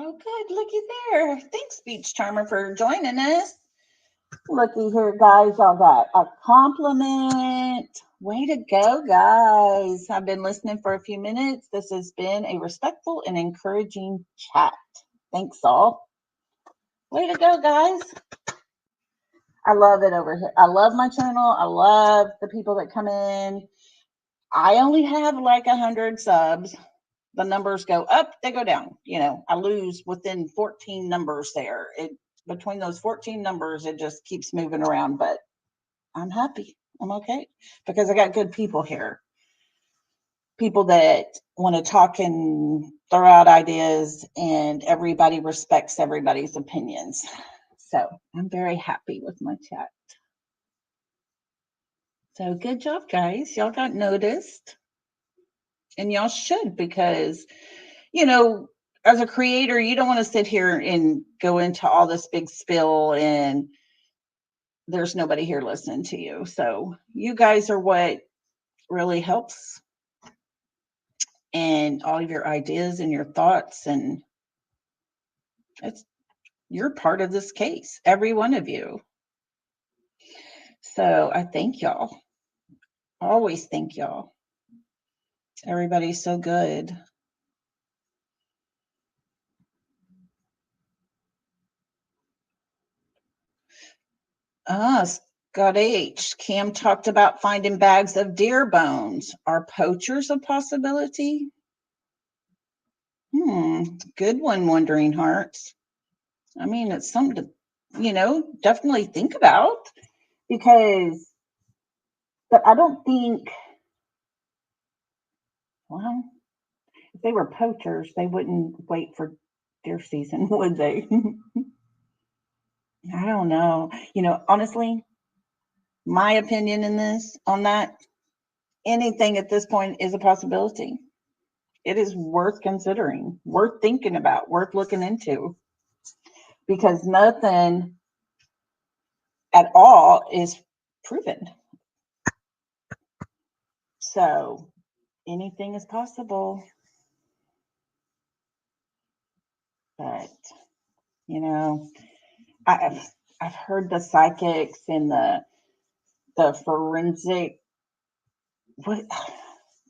Oh, good. Looky there. Thanks, Beach Charmer, for joining us. Looky here, guys. Y'all got a compliment. Way to go, guys. I've been listening for a few minutes. This has been a respectful and encouraging chat. Thanks, all. Way to go, guys. I love it over here. I love my channel. I love the people that come in. I only have like 100 subs. The numbers go up, they go down. I lose within 14 numbers there. Between those 14 numbers, it just keeps moving around, but I'm happy. I'm okay because I got good people here. People that want to talk and throw out ideas, and everybody respects everybody's opinions. So I'm very happy with my chat. So good job, guys. Y'all got noticed. And y'all should, because, as a creator, you don't want to sit here and go into all this big spill and there's nobody here listening to you. So you guys are what really helps and all of your ideas and your thoughts. And you're part of this case, every one of you. So I thank y'all. Always thank y'all. Everybody's so good. Scott H. Cam talked about finding bags of deer bones. Are poachers a possibility? Good one, Wondering Hearts. I mean, it's something to, definitely think about, because, but I don't think, well, if they were poachers, they wouldn't wait for deer season, would they? I don't know. Honestly, my opinion on that, anything at this point is a possibility. It is worth considering, worth thinking about, worth looking into, because nothing at all is proven. So anything is possible. But, I've heard the psychics and the forensic, what,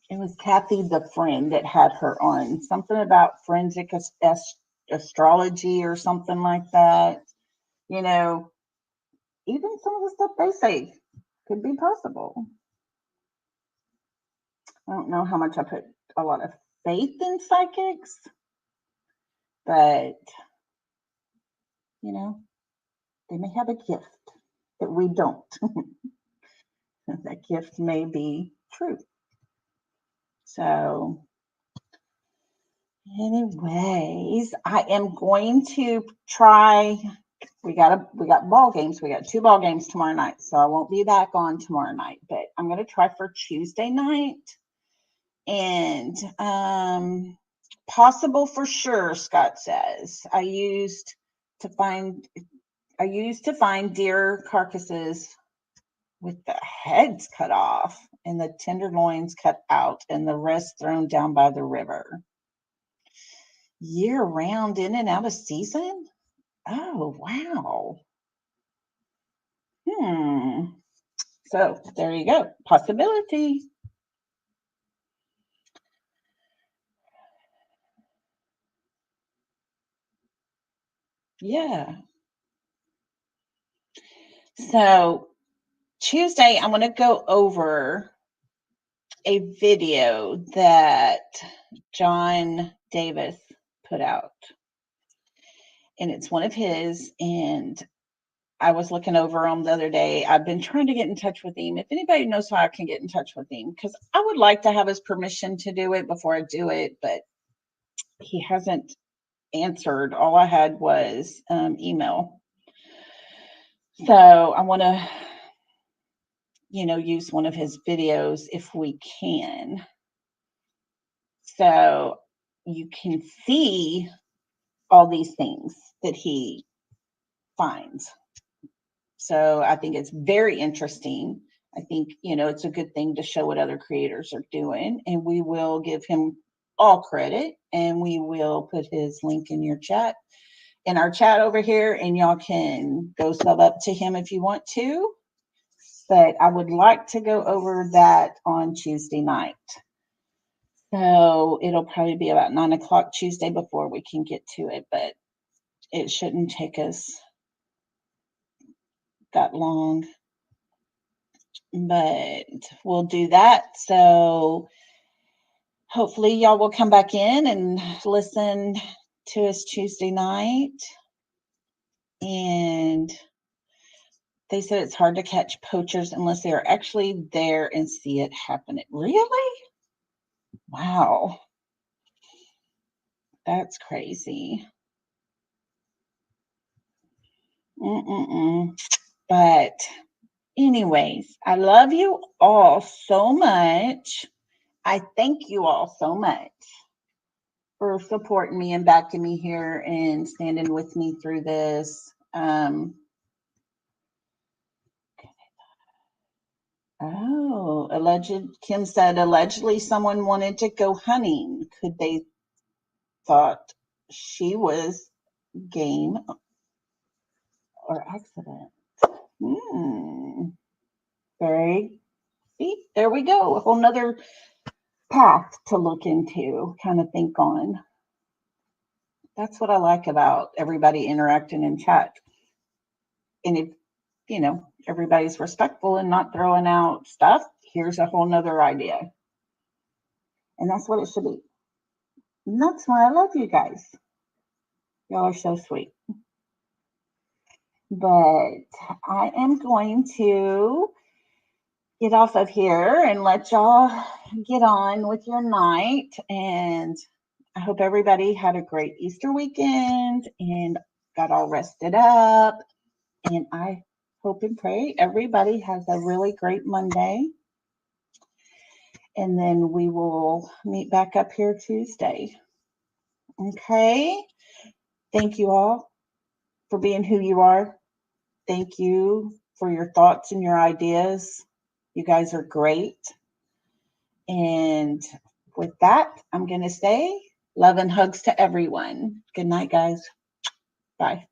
it was Kathy, the friend, that had her on something about forensic astrology or something like that. Even some of the stuff they say could be possible. I don't know how much I put a lot of faith in psychics, but they may have a gift that we don't. That gift may be true. So anyways, I am going to try. We got ball games. We got 2 ball games tomorrow night, so I won't be back on tomorrow night, but I'm going to try for Tuesday night. And possible for sure, Scott says. I used to find deer carcasses with the heads cut off and the tenderloins cut out and the rest thrown down by the river. Year round, in and out of season? Oh, wow. So there you go. Possibility. Yeah. So Tuesday, I'm going to go over a video that John Davis put out. And it's one of his. And I was looking over him the other day. I've been trying to get in touch with him. If anybody knows how I can get in touch with him, because I would like to have his permission to do it before I do it, but he hasn't answered. All I had was email. So I want to, use one of his videos if we can. So you can see all these things that he finds. So I think it's very interesting. I think, it's a good thing to show what other creators are doing, and we will give him all credit, and we will put his link in our chat over here, and y'all can go sub up to him if you want to. But I would like to go over that on Tuesday night. So it'll probably be about 9:00 Tuesday before we can get to it, but it shouldn't take us that long. But we'll do that. So hopefully y'all will come back in and listen to us Tuesday night. And they said it's hard to catch poachers unless they are actually there and see it happen. Really? Wow. That's crazy. But anyways, I love you all so much. I thank you all so much for supporting me and backing me here and standing with me through this. Oh, Kim said allegedly someone wanted to go hunting. Could they thought she was game or accident? Very, see, there we go. A whole nother path to look into, kind of think on. That's what I like about everybody interacting in chat. And if, everybody's respectful and not throwing out stuff, here's a whole nother idea. And that's what it should be. And that's why I love you guys. Y'all are so sweet. But I am going to get off of here and let y'all get on with your night. And I hope everybody had a great Easter weekend and got all rested up. And I hope and pray everybody has a really great Monday. And then we will meet back up here Tuesday. Okay. Thank you all for being who you are. Thank you for your thoughts and your ideas. You guys are great. And with that, I'm going to say love and hugs to everyone. Good night, guys. Bye.